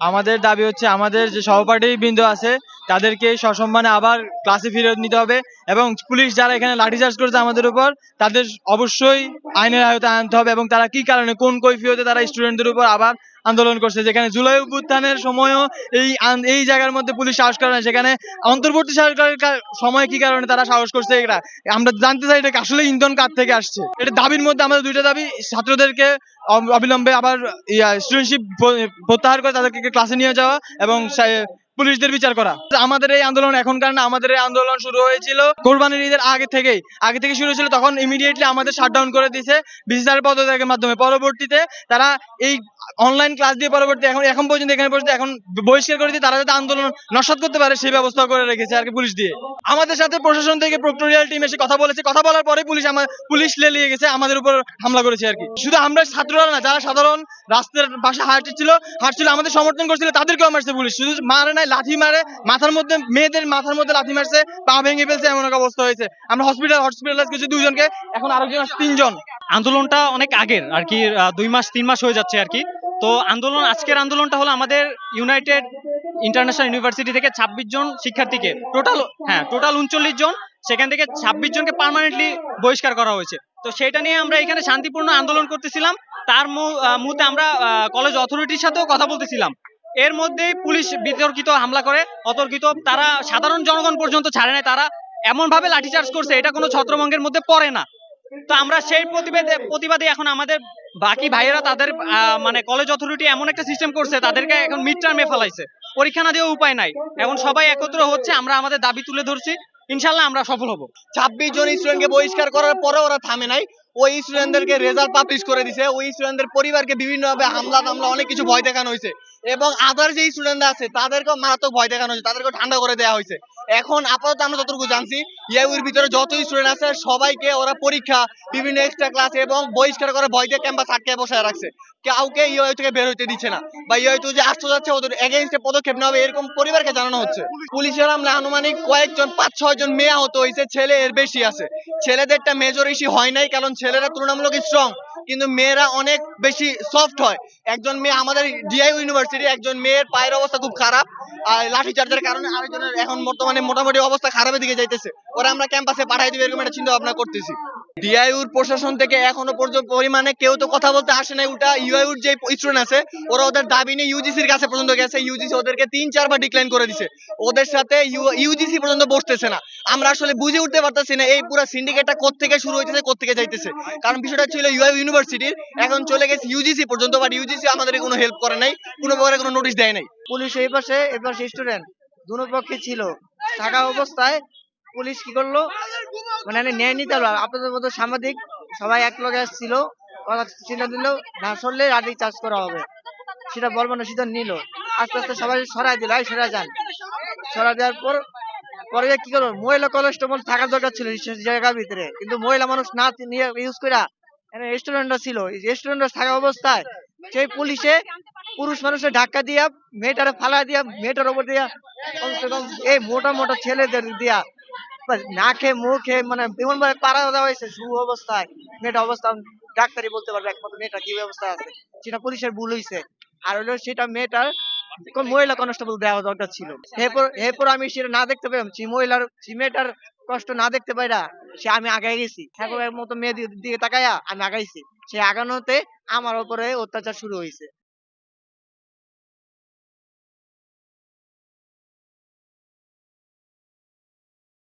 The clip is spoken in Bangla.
আমাদের দাবি হচ্ছে আমাদের যে সহপাঠী বৃন্দ আছে তাদেরকে সসম্মানে আবার ক্লাসে ফিরত নিতে হবে এবং পুলিশ যারা এখানে লাঠিচার্জ করেছে আমাদের উপর তাদের অবশ্যই আইনের আওতায় আনতে হবে এবং তারা কি কারণে কোন কৈফিয়তে তারা স্টুডেন্টদের উপর আবার আন্দোলন করছে, যেখানে জুলাই অভ্যুত্থানের সময়ও এই জায়গার মধ্যে পুলিশ সাহস করে না, সেখানে অন্তর্বর্তী সরকারের সময় কি কারণে তারা সাহস করছে এটা আমরা জানতে চাই। এটা আসলে ইন্ধন কার থেকে আসছে? এটা দাবির মধ্যে আমাদের দুইটা দাবি, ছাত্রদেরকে অবিলম্বে আবার স্টুডেন্টশিপ প্রত্যাহার করে তাদেরকে ক্লাসে নিয়ে যাওয়া এবং পুলিশদের বিচার করা। আমাদের এই আন্দোলন এখনকার না, আমাদের এই আন্দোলন শুরু হয়েছিল কোরবানির ঈদের আগে থেকে শুরু হয়েছিল। তখন ইমিডিয়েটলি আমাদের শাটডাউন করে দিয়েছে বিসিসিআর পদত্যাগের মাধ্যমে। পরবর্তীতে তারা এই অনলাইন ক্লাস দিয়ে পরবর্তী এখন পর্যন্ত এখানে পর্যন্ত এখন বহিষ্কার করে দিয়ে তারা যাতে আন্দোলন নস্যাৎ করতে পারে সেই ব্যবস্থা করে রেখেছে আর কি পুলিশ দিয়ে। আমাদের সাথে প্রশাসন থেকে প্রক্টোরিয়াল টিম এসে কথা বলেছে, কথা বলার পরে পুলিশ লেলিয়ে গেছে, আমাদের উপর হামলা করেছে আর কি। শুধু আমরা ছাত্ররা না, যারা সাধারণ রাস্তার পাশে হাঁটছিল আমাদের সমর্থন করছিল তাদেরকেও মারছে পুলিশ। শুধু মারে নাই, লাঠি মারে, মেয়েদের মাথার মধ্যে লাঠি মারছে, পা ভেঙে ফেলছে, এমন এক অবস্থা হয়েছে। আমরা হসপিটালাইজ করেছি 2 জনকে, এখন আরেকজন আছে 3 জন। আন্দোলনটা অনেক আগের আর কি, 2 মাস 3 মাস হয়ে যাচ্ছে আর কি। তো আজকের আন্দোলনটা হলো আমাদের ইউনাইটেড ইন্টারন্যাশনাল ইউনিভার্সিটি থেকে 26 জন শিক্ষার্থীকে টোটাল 39 জন, সেখান থেকে 26 জনকে পার্মানেন্টলি বহিষ্কার করা হয়েছে। তো সেটা নিয়ে আমরা এখানে শান্তিপূর্ণ আন্দোলন করতেছিলাম। তার মুহূর্তে আমরা কলেজ অথরিটির সাথেও কথা বলতেছিলাম। এর মধ্যে পুলিশ বিতর্কিত হামলা করে, অতর্কিত তারা সাধারণ জনগণ পর্যন্ত ছাড়ে নাই। তারা এমন ভাবে লাঠিচার্জ করছে, এটা কোনো ছত্রভঙ্গের মধ্যে পড়ে না। তো আমরা সেই প্রতিবাদে এখন আমাদের বাকি ভাইয়েরা তাদের মানে কলেজ অথরিটি এমন একটা সিস্টেম করছে, তাদেরকে এখন মিড টার্মে ফেলাইছে, পরীক্ষা না দিয়েও উপায় নাই। এখন সবাই একত্র হচ্ছে, আমরা আমাদের দাবি তুলে ধরছি, ইনশাল্লাহ আমরা সফল হব। 26 জন স্টুডেন্টকে বহিষ্কার করার পরে ওরা থামে নাই, ওই স্টুডেন্টদেরকে রেজাল্ট পাবলিশ করে দিছে, ওই স্টুডেন্টদের পরিবারকে বিভিন্নভাবে হামলা অনেক কিছু ভয় দেখানো হয়েছে এবং আদার যে স্টুডেন্ট আছে তাদেরকেও মারাত্মক ভয় দেখানো হয়েছে, তাদেরকে ঠান্ডা করে দেওয়া হয়েছে। এখন আপাতত আমরা যতটুকু জানছি ইউর ভিতরে যত স্টুডেন্ট আছে সবাইকে ওরা পরীক্ষা, বিভিন্ন এক্সট্রা ক্লাস এবং বহিষ্কার করে ভয় দিয়ে ক্যাম্পাস আটকে বসায় রাখছে। কাউকে ইউ থেকে বের হইতে দিচ্ছে না, বা ইউ যে আসতে যাচ্ছে ওদের এগেইনস্টে পদক্ষেপ নেওয়া হবে এরকম পরিবারকে জানানো হচ্ছে। পুলিশের আমলে আনুমানিক কয়েকজন 5-6 জন মেয়ে আহত হয়েছে, ছেলে এর বেশি আছে। ছেলেদেরটা মেজর ইস্যু হয় নাই কারণ ছেলেরা তুলনামূলক স্ট্রং, কিন্তু মেয়েরা অনেক বেশি সফট হয়। একজন মেয়ে আমাদের ডিআই ইউনিভার্সিটি, একজন মেয়ের পায়ের অবস্থা খুব খারাপ আর লাঠি চার্জের কারণে আরেকজনের এখন বর্তমানে মোটামুটি অবস্থা খারাপের দিকে যাইতেছে। ওরা আমরা ক্যাম্পাসে পাঠাই দিব এরকম একটা চিন্তা ভাবনা করতেছি। ডিআইউর প্রশাসন থেকে এখনো পর্যন্ত পরিমাণে কেউ তো কথা বলতে আসে নাই। উল্টা ইউআইউর যে স্টুডেন্ট আছে ওরা ওদের দাবি নিয়ে ইউজিসির কাছে পর্যন্ত গেছে, ইউজিসি ওদেরকে 3-4 বার ডিক্লাইন করে দিছে, ওদের সাথে ইউজিসি পর্যন্ত বসতেছে না। আমরা আসলে বুঝে উঠতে পারতেছি না এই পুরো সিন্ডিকেটটা কোত্থেকে শুরু হইতেছে, কোত্থেকে যাইতেছে। কারণ বিষয়টা ছিল ইউআই ইউনিভার্সিটির, এখন চলে গেছে ইউজিসি পর্যন্ত, বাট ইউজিসি আমাদের কোনো হেল্প করে নাই, কোনো প্রকারে কোনো নোটিশ দেয় নাই। পুলিশ এই পাশে স্টুডেন্ট দুনো পক্ষে ছিল, থাকা অবস্থায় পুলিশ কি করলো, মানে ন্যায় নিতে পারলো। আপনাদের মতো সাংবাদিক সবাই এক লগে আসছিল, কথা সিদ্ধান্ত দিল না সরলে লাঠি চার্জ করা হবে, সেটা বলবো না সিদ্ধান্ত নিল। আস্তে আস্তে সবাই সরাই দিল, সরাই যান। সরাই দেওয়ার পরে কি করবো, মহিলা কনস্টেবল থাকার দরকার ছিল জায়গার ভিতরে, কিন্তু মহিলা মানুষ না নিয়ে ইউজ করা স্টুডেন্টরা ছিল, স্টুডেন্টরা থাকা অবস্থায় সেই পুলিশে পুরুষ মানুষের ধাক্কা দিয়া মেয়েটারে ফালা দিয়া মেয়েটার উপর দিয়া কমসে কম এই মোটা মোটা ছেলেদের দিয়া নাকে মুখে মানে এমন ভাবে পাড়া দেওয়া হয়েছে শুভ অবস্থায়। মেয়েটা অবস্থা ডাক্তারি বলতে পারবে একমাত্র মেয়েটা কি অবস্থা আছে, সেটা পুলিশের ভুল হয়েছে। আর হলো সেটা মেয়েটার মহিলা কনস্টেবল দেওয়া দরকার ছিল। এরপর আমি সেটা না দেখতে পেলাম, মেয়েটার কষ্ট না দেখতে পাই না, আমি আগাই গেছি, মতো মেয়েদের দিকে তাকাইয়া আমি আগাইছি। সে আগানোতে আমার উপরে অত্যাচার শুরু হয়েছে।